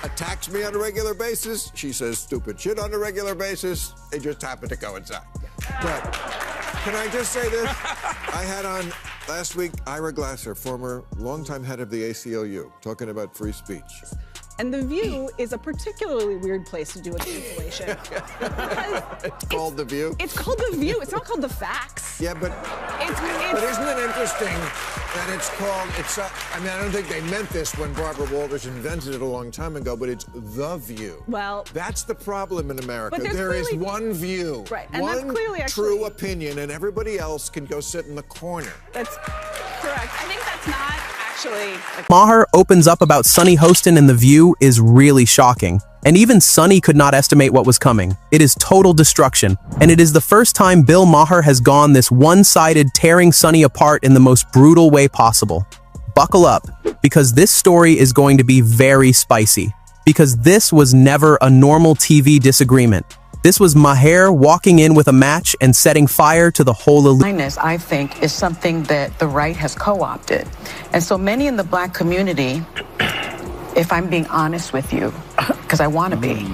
attacks me on a regular basis. She says stupid shit on a regular basis. They just happen to coincide. But can I just say this? I had on last week Ira Glasser, former longtime head of the ACLU, talking about free speech. And The View is a particularly weird place to do a cancellation. It's called The View? It's called The View. It's not called The Facts. Yeah, but isn't it interesting that it's called, I mean, I don't think they meant this when Barbara Walters invented it a long time ago, but it's The View. Well, that's the problem in America. But there is one view, right, and one that's clearly true opinion, and everybody else can go sit in the corner. That's correct. I think that's not actually... Maher opens up about Sonny Hostin and The View is really shocking. And even Sonny could not estimate what was coming. It is total destruction. And it is the first time Bill Maher has gone this one-sided, tearing Sonny apart in the most brutal way possible. Buckle up, because this story is going to be very spicy. Because this was never a normal TV disagreement. This was Maher walking in with a match and setting fire to the whole elite. Kindness, I think, is something that the right has co-opted. And so many in the black community, if I'm being honest with you, because I want to be,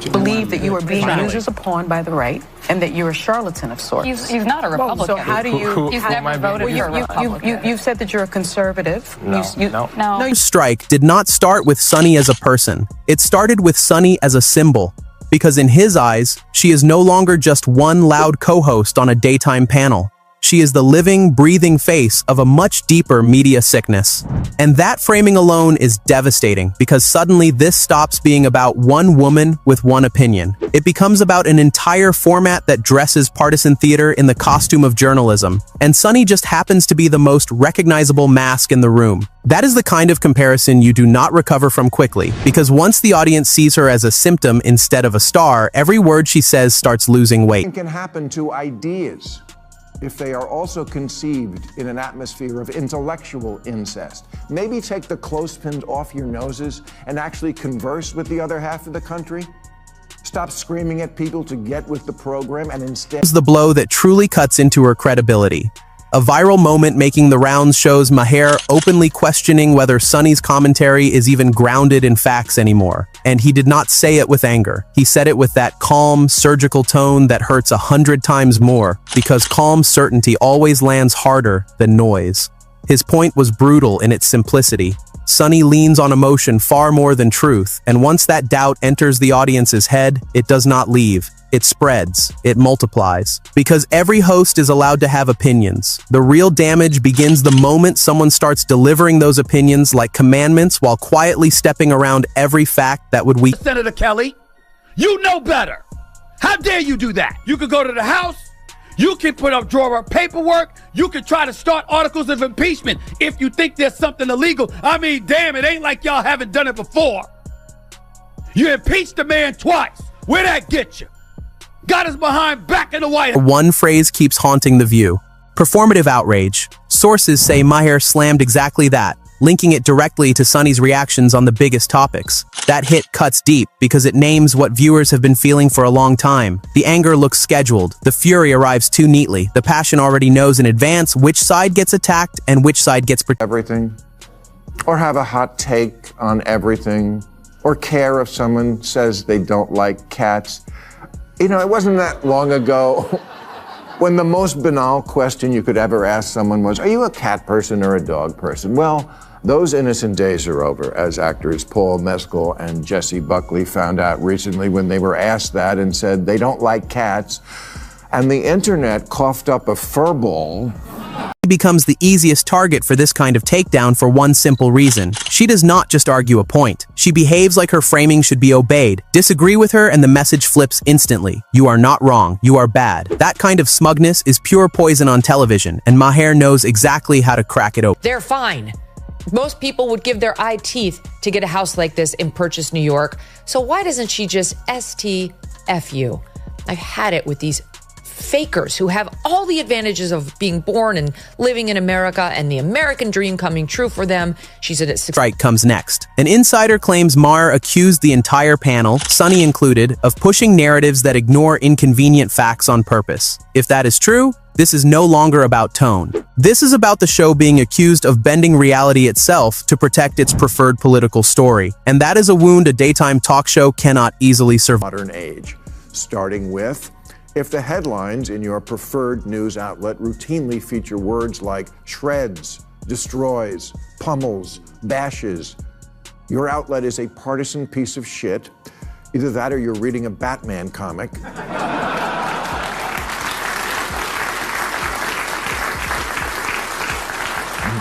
believe that you are being used as a pawn by the right and that you're a charlatan of sorts. He's not a Republican. So how do you... He's never voted for a Republican. You've said that you're a conservative. No. Strike did not start with Sonny as a person. It started with Sonny as a symbol. Because in his eyes, she is no longer just one loud co-host on a daytime panel. She is the living, breathing face of a much deeper media sickness. And that framing alone is devastating because suddenly this stops being about one woman with one opinion. It becomes about an entire format that dresses partisan theater in the costume of journalism. And Sonny just happens to be the most recognizable mask in the room. That is the kind of comparison you do not recover from quickly, because once the audience sees her as a symptom instead of a star, every word she says starts losing weight. It can happen to ideas if they are also conceived in an atmosphere of intellectual incest. Maybe take the clothespins off your noses and actually converse with the other half of the country. Stop screaming at people to get with the program and instead... The blow that truly cuts into her credibility. A viral moment making the rounds shows Maher openly questioning whether Sonny's commentary is even grounded in facts anymore. And he did not say it with anger. He said it with that calm, surgical tone that hurts 100 times more, because calm certainty always lands harder than noise. His point was brutal in its simplicity. Sonny leans on emotion far more than truth, and once that doubt enters the audience's head, it does not leave. It spreads, it multiplies. Because every host is allowed to have opinions. The real damage begins the moment someone starts delivering those opinions like commandments while quietly stepping around every fact that would weaken. Senator Kelly, you know better. How dare you do that? You could go to the House, you can draw up paperwork, you can try to start articles of impeachment if you think there's something illegal. I mean, damn, it ain't like y'all haven't done it before. You impeached the man twice. Where'd that get you? Got us behind back in the White House. One phrase keeps haunting The View. Performative outrage. Sources say Maher slammed exactly that, linking it directly to Sonny's reactions on the biggest topics. That hit cuts deep because it names what viewers have been feeling for a long time. The anger looks scheduled. The fury arrives too neatly. The passion already knows in advance which side gets attacked and which side gets protected. Everything, or have a hot take on everything, or care if someone says they don't like cats. You know, it wasn't that long ago when the most banal question you could ever ask someone was, are you a cat person or a dog person? Well, those innocent days are over, as actors Paul Mescal and Jessie Buckley found out recently when they were asked that and said they don't like cats. And the internet coughed up a furball. Becomes the easiest target for this kind of takedown for one simple reason. She does not just argue a point. She behaves like her framing should be obeyed. Disagree with her and the message flips instantly. You are not wrong. You are bad. That kind of smugness is pure poison on television, and Maher knows exactly how to crack it open. They're fine. Most people would give their eye teeth to get a house like this in Purchase, New York. So why doesn't she just STFU? I've had it with these fakers who have all the advantages of being born and living in America and the American dream coming true for them. She said it. Strike comes next. An insider claims Maher accused the entire panel, Sonny included, of pushing narratives that ignore inconvenient facts on purpose. If that is true, This is no longer about tone. This is about the show being accused of bending reality itself to protect its preferred political story. And that is a wound a daytime talk show cannot easily survive. Modern age, starting with, if the headlines in your preferred news outlet routinely feature words like shreds, destroys, pummels, bashes, your outlet is a partisan piece of shit. Either that or you're reading a Batman comic.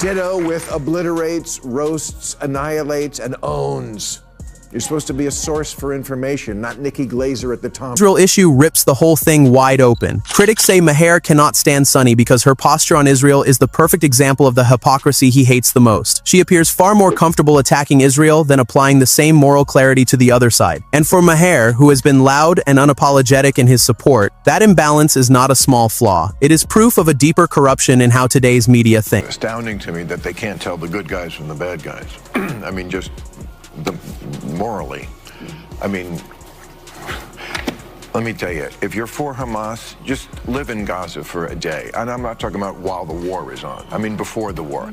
Ditto with obliterates, roasts, annihilates, and owns. You're supposed to be a source for information, not Nikki Glaser at the Tom. Israel issue rips the whole thing wide open. Critics say Maher cannot stand Sunny because her posture on Israel is the perfect example of the hypocrisy he hates the most. She appears far more comfortable attacking Israel than applying the same moral clarity to the other side. And for Maher, who has been loud and unapologetic in his support, that imbalance is not a small flaw. It is proof of a deeper corruption in how today's media think. Astounding to me that they can't tell the good guys from the bad guys. I mean, just morally. I mean, let me tell you, if you're for Hamas, just live in Gaza for a day. And I'm not talking about while the war is on. I mean, before the war.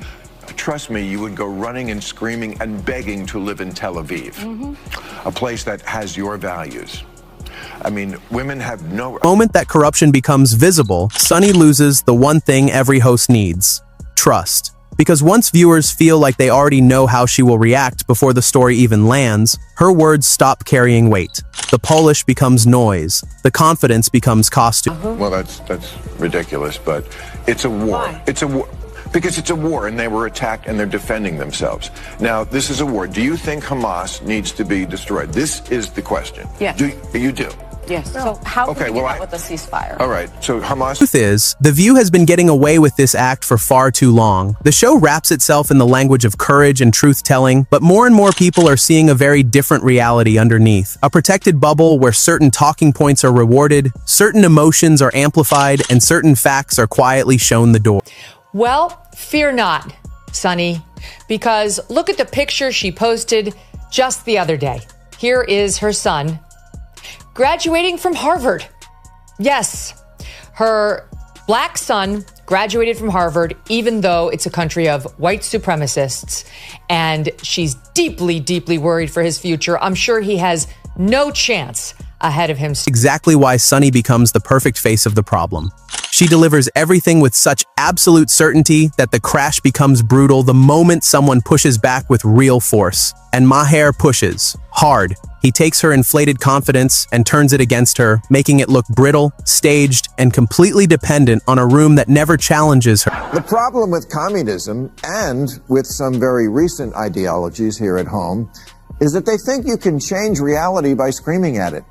Trust me, you would go running and screaming and begging to live in Tel Aviv, a place that has your values. I mean, women have no... The moment that corruption becomes visible, Sunny loses the one thing every host needs: trust. Because once viewers feel like they already know how she will react before the story even lands, her words stop carrying weight. The polish becomes noise. The confidence becomes costume. Well, that's ridiculous, but it's a war. Why? It's a war. Because it's a war, and they were attacked, and they're defending themselves. Now, this is a war. Do you think Hamas needs to be destroyed? This is the question. Yes. You do? Yes. So how Okay, can we well, get out with a ceasefire? All right, so Hamas... The truth is, The View has been getting away with this act for far too long. The show wraps itself in the language of courage and truth-telling, but more and more people are seeing a very different reality underneath. A protected bubble where certain talking points are rewarded, certain emotions are amplified, and certain facts are quietly shown the door. Well, fear not, Sunny, because look at the picture she posted just the other day. Here is her son graduating from Harvard. Yes, her black son graduated from Harvard, even though it's a country of white supremacists, and she's deeply, deeply worried for his future. I'm sure he has no chance ahead of him. Exactly why Sunny becomes the perfect face of the problem. She delivers everything with such absolute certainty that the crash becomes brutal the moment someone pushes back with real force. And Maher pushes hard. He takes her inflated confidence and turns it against her, making it look brittle, staged, and completely dependent on a room that never challenges her. The problem with communism and with some very recent ideologies here at home is that they think you can change reality by screaming at it,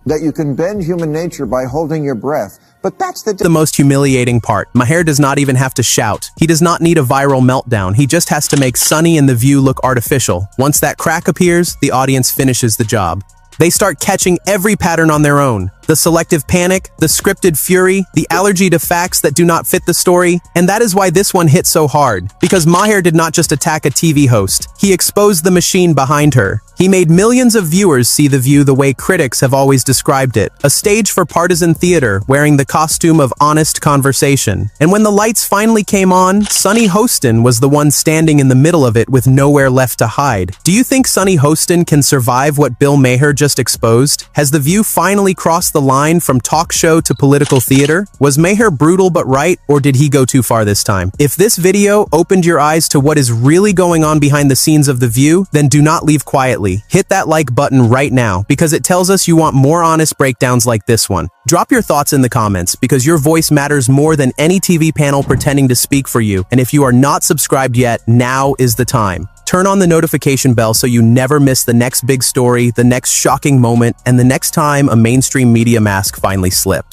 that you can bend human nature by holding your breath. But that's the most humiliating part. Maher does not even have to shout. He does not need a viral meltdown. He just has to make Sunny and The View look artificial. Once that crack appears, the audience finishes the job. They start catching every pattern on their own. The selective panic, the scripted fury, the allergy to facts that do not fit the story. And that is why this one hit so hard. Because Maher did not just attack a TV host. He exposed the machine behind her. He made millions of viewers see The View the way critics have always described it. A stage for partisan theater, wearing the costume of honest conversation. And when the lights finally came on, Sunny Hostin was the one standing in the middle of it with nowhere left to hide. Do you think Sunny Hostin can survive what Bill Maher just exposed? Has The View finally crossed the line from talk show to political theater? Was Maher brutal but right, or did he go too far this time? If this video opened your eyes to what is really going on behind the scenes of The View, then do not leave quietly. Hit that like button right now, because it tells us you want more honest breakdowns like this one. Drop your thoughts in the comments, because your voice matters more than any TV panel pretending to speak for you. And if you are not subscribed yet, now is the time. Turn on the notification bell so you never miss the next big story, the next shocking moment, and the next time a mainstream media mask finally slips.